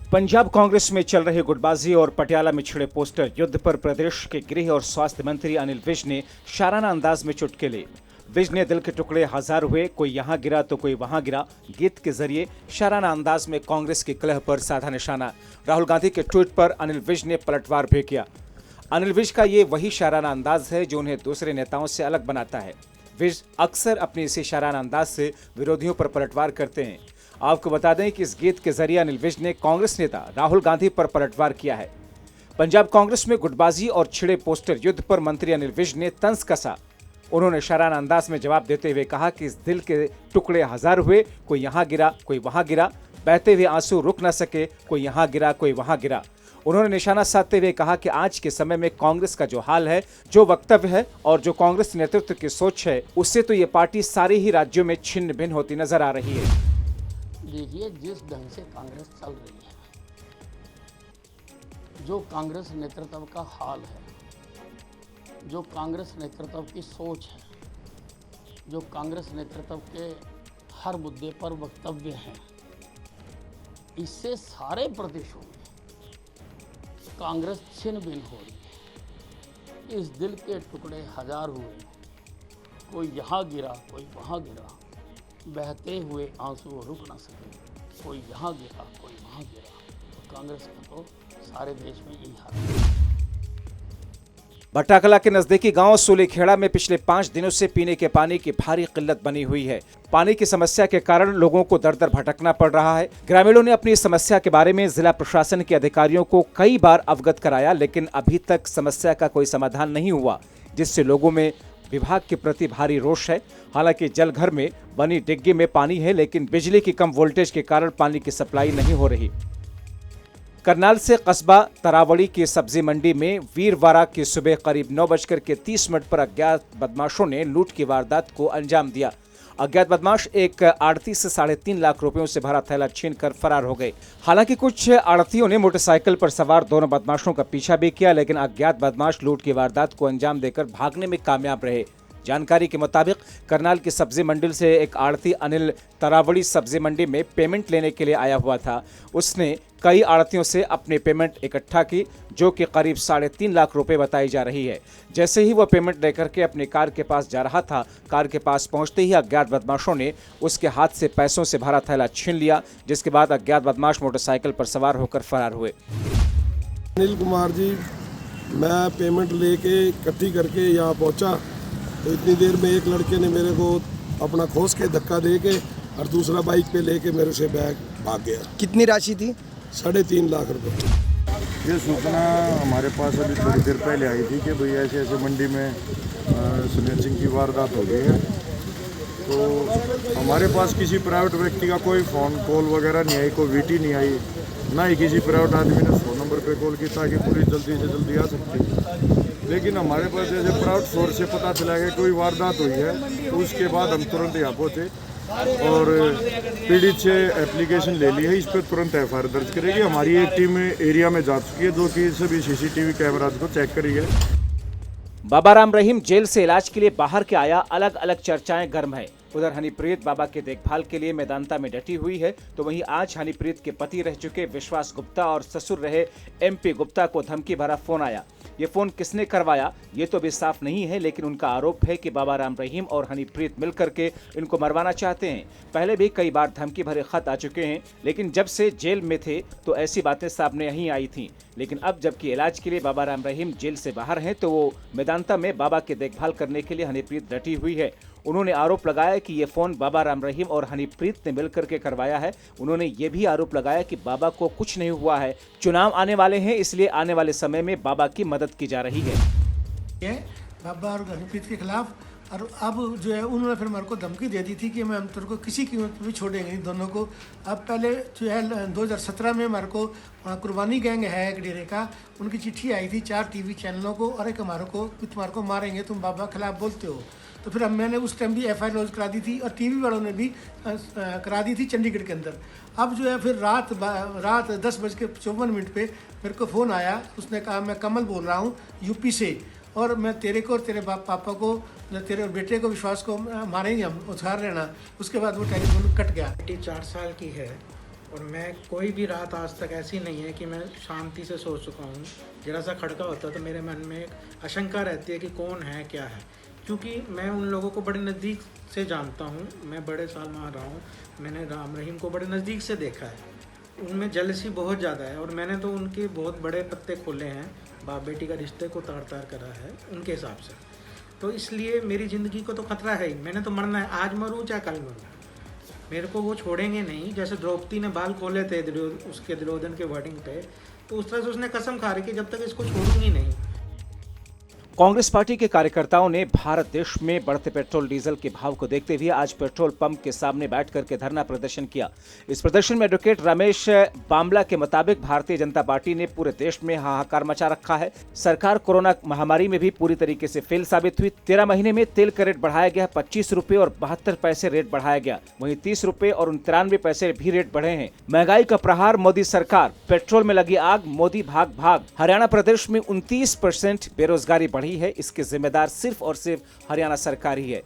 पंजाब कांग्रेस में चल रही गुटबाजी और पटियाला में छिड़े पोस्टर युद्ध पर प्रदेश के गृह और स्वास्थ्य मंत्री अनिल विज ने शाराना अंदाज में चुटके लिए। विज ने दिल के टुकड़े हजार हुए, कोई यहां गिरा तो कोई वहां गिरा गीत के जरिए शाराना अंदाज में कांग्रेस की कलह पर साधा निशाना। राहुल गांधी के ट्वीट पर अनिल विज ने पलटवार भी किया। अनिल विज का ये वही शाराना अंदाज है जो उन्हें दूसरे नेताओं से अलग बनाता है। विज अक्सर अपने इसी शाराना अंदाज से विरोधियों पर पलटवार करते हैं। आपको बता दें कि इस गीत के जरिए अनिल विज ने कांग्रेस नेता राहुल गांधी पर पलटवार किया है। पंजाब कांग्रेस में गुटबाजी और छिड़े पोस्टर युद्ध पर मंत्री अनिल विज ने तंज कसा। उन्होंने शाराना अंदाज में जवाब देते हुए कहा कि इस दिल के टुकड़े हजार हुए, कोई यहां गिरा कोई वहां गिरा, बहते हुए आंसू रुक न सके, कोई यहां गिरा कोई वहां गिरा। उन्होंने निशाना साधते हुए कहा कि आज के समय में कांग्रेस का जो हाल है, जो वक्तव्य है और जो कांग्रेस नेतृत्व की सोच है, उससे तो ये पार्टी सारे ही राज्यों में छिन्न भिन्न होती नजर आ रही है। देखिए, जिस ढंग से कांग्रेस चल रही है, जो कांग्रेस नेतृत्व का हाल है, जो कांग्रेस नेतृत्व की सोच है, जो कांग्रेस नेतृत्व के हर मुद्दे पर वक्तव्य हैं, इससे सारे प्रदेशों में कांग्रेस छिन्न भिन्न हो रही है। इस दिल के टुकड़े हजार हुए, कोई यहाँ गिरा कोई वहाँ गिरा, बहते हुए आंसू रुक ना सके, कोई यहाँ गिरा कोई वहाँ गिरा। तो कांग्रेस का तो सारे देश में यही हाल है। भट्टाकला के नजदीकी गांव सूलीखेड़ा में पिछले 5 दिनों से पीने के पानी की भारी किल्लत बनी हुई है। पानी की समस्या के कारण लोगों को दर दर भटकना पड़ रहा है। ग्रामीणों ने अपनी समस्या के बारे में जिला प्रशासन के अधिकारियों को कई बार अवगत कराया, लेकिन अभी तक समस्या का कोई समाधान नहीं हुआ, जिससे लोगों में विभाग के प्रति भारी रोष है। हालांकि जलघर में बनी डिग्गी में पानी है, लेकिन बिजली की कम वोल्टेज के कारण पानी की सप्लाई नहीं हो रही। करनाल से कस्बा तरावड़ी की सब्जी मंडी में वीरवार की सुबह करीब 9:30 पर अज्ञात बदमाशों ने लूट की वारदात को अंजाम दिया। अज्ञात बदमाश एक आड़ती से 3.5 लाख रुपयों से भरा थैला छीनकर फरार हो गए। हालांकि कुछ आड़तियों ने मोटरसाइकिल पर सवार दोनों बदमाशों का पीछा भी किया, लेकिन अज्ञात बदमाश लूट की वारदात को अंजाम देकर भागने में कामयाब रहे। जानकारी के मुताबिक करनाल की सब्जी मंडी से एक आड़ती अनिल तरावड़ी सब्जी मंडी में पेमेंट लेने के लिए आया हुआ था। उसने कई आड़तियों से अपनी पेमेंट इकट्ठा की, जो कि करीब 3.5 लाख रुपए बताई जा रही है। जैसे ही वह पेमेंट लेकर के अपनी कार के पास जा रहा था, कार के पास पहुंचते ही अज्ञात बदमाशों ने उसके हाथ से पैसों से भरा थैला छीन लिया, जिसके बाद अज्ञात बदमाश मोटरसाइकिल पर सवार होकर फरार हुए। अनिल कुमार जी, मैं पेमेंट लेके इकट्ठी करके यहाँ पहुँचा तो इतनी देर में एक लड़के ने मेरे को अपना खोस के धक्का दे के और दूसरा बाइक पे लेके मेरे से बैग भाग गया। कितनी राशि थी? 3.5 लाख रुपए। ये सूचना हमारे पास अभी थोड़ी देर पहले आई थी कि भाई ऐसे ऐसे मंडी में स्नैचिंग की वारदात हो गई है। तो हमारे पास किसी प्राइवेट व्यक्ति का कोई फ़ोन कॉल वगैरह नहीं आई, कोई वीटी नहीं आई, ना ही किसी प्राइवेट आदमी ने फ़ोन नंबर पे कॉल की ताकि पुलिस जल्दी से जल्दी आ सकती। लेकिन हमारे पास जैसे प्राइवेट सोर्स से पता चला कि कोई वारदात हुई है, तो उसके बाद हम तुरंत यहाँ पहुँचे और पीड़ित से एप्लीकेशन ले ली है। इस पर तुरंत एफआईआर दर्ज करेगी। हमारी एक टीम एरिया में जा चुकी है, जो कि सभी सीसीटीवी कैमराज को चेक करी है। बाबा राम रहीम जेल से इलाज के लिए बाहर के आया, अलग अलग चर्चाएं गर्म है। उधर हनीप्रीत बाबा के देखभाल के लिए मैदानता में डटी हुई है, तो वहीं आज हनीप्रीत के पति रह चुके विश्वास गुप्ता और ससुर रहे MP गुप्ता को धमकी भरा फोन आया। ये फोन किसने करवाया ये तो भी साफ नहीं है, लेकिन उनका आरोप है कि बाबा राम रहीम और हनीप्रीत मिलकर के इनको मरवाना चाहते हैं। पहले भी कई बार धमकी भरे खत आ चुके हैं, लेकिन जब से जेल में थे तो ऐसी बातें सामने नहीं आई थी। लेकिन अब जबकि इलाज के लिए बाबा राम रहीम जेल से बाहर हैं, तो वो मैदानता में बाबा की देखभाल करने के लिए हनीप्रीत डटी हुई है। उन्होंने आरोप लगाया कि ये फोन बाबा राम रहीम और हनीप्रीत ने मिलकर के करवाया है। उन्होंने ये भी आरोप लगाया कि बाबा को कुछ नहीं हुआ है, चुनाव आने वाले हैं, इसलिए आने वाले समय में बाबा की मदद की जा रही है। बाबा और हनीप्रीत के खिलाफ, और अब जो है उन्होंने फिर मेरे को धमकी दे दी थी कि मैं हम तेरे को किसी कीमत पर भी छोड़ेंगे नहीं दोनों को। अब पहले जो है 2017 में हमारे को कुर्बानी गैंग है एक डेरे का, उनकी चिट्ठी आई थी 4 TV चैनलों को, और एक हमारे को तुम्हारे को मारेंगे, तुम बाबा के खिलाफ बोलते हो। तो फिर मैंने उस टाइम भी FIR लॉन्च करा दी थी, और TV वालों ने भी करा दी थी चंडीगढ़ के अंदर। अब जो है फिर रात 10:54 पे मेरे को फ़ोन आया। उसने कहा मैं कमल बोल रहा हूँ UP से, और मैं तेरे को और तेरे पापा को, तेरे और बेटे को, विश्वास को मारेंगे हम, उधार लेना। उसके बाद वो टेलीफोन कट गया। बेटी 4 साल की है और मैं कोई भी रात आज तक ऐसी नहीं है कि मैं शांति से सो चुका हूँ। जरा सा खड़का होता तो मेरे मन में एक आशंका रहती है कि कौन है क्या है, क्योंकि मैं उन लोगों को बड़े नज़दीक से जानता हूँ। मैं बड़े साल वहाँ रहा हूँ, मैंने राम रहीम को बड़े नज़दीक से देखा है। उनमें जेलसी बहुत ज़्यादा है और मैंने तो उनके बहुत बड़े पत्ते खोले हैं, बाप बेटी का रिश्ते को तार तार करा है उनके हिसाब से। तो इसलिए मेरी ज़िंदगी को तो खतरा है ही, मैंने तो मरना है, आज मरूँ चाहे कल मरूँ, मेरे को वो छोड़ेंगे नहीं। जैसे द्रौपदी ने बाल खोले थे उसके दुर्योधन के वर्डिंग पे, तो उस तरह से उसने कसम खा रही कि जब तक इसको छोड़ूंगी नहीं। कांग्रेस पार्टी के कार्यकर्ताओं ने भारत देश में बढ़ते पेट्रोल डीजल के भाव को देखते हुए आज पेट्रोल पंप के सामने बैठ करके धरना प्रदर्शन किया। इस प्रदर्शन में एडवोकेट रमेश बामला के मुताबिक भारतीय जनता पार्टी ने पूरे देश में हाहाकार मचा रखा है। सरकार कोरोना महामारी में भी पूरी तरीके से फेल साबित हुई। 13 महीने में तेल का रेट बढ़ाया गया, 25 रुपए और 72 पैसे रेट बढ़ाया गया, वहीं 30 रुपए और 93 पैसे भी रेट बढ़े हैं। महंगाई का प्रहार मोदी सरकार, पेट्रोल में लगी आग, मोदी भाग भाग। हरियाणा प्रदेश में 29% बेरोजगारी बढ़ी है, इसके जिम्मेदार सिर्फ और सिर्फ हरियाणा सरकार ही है।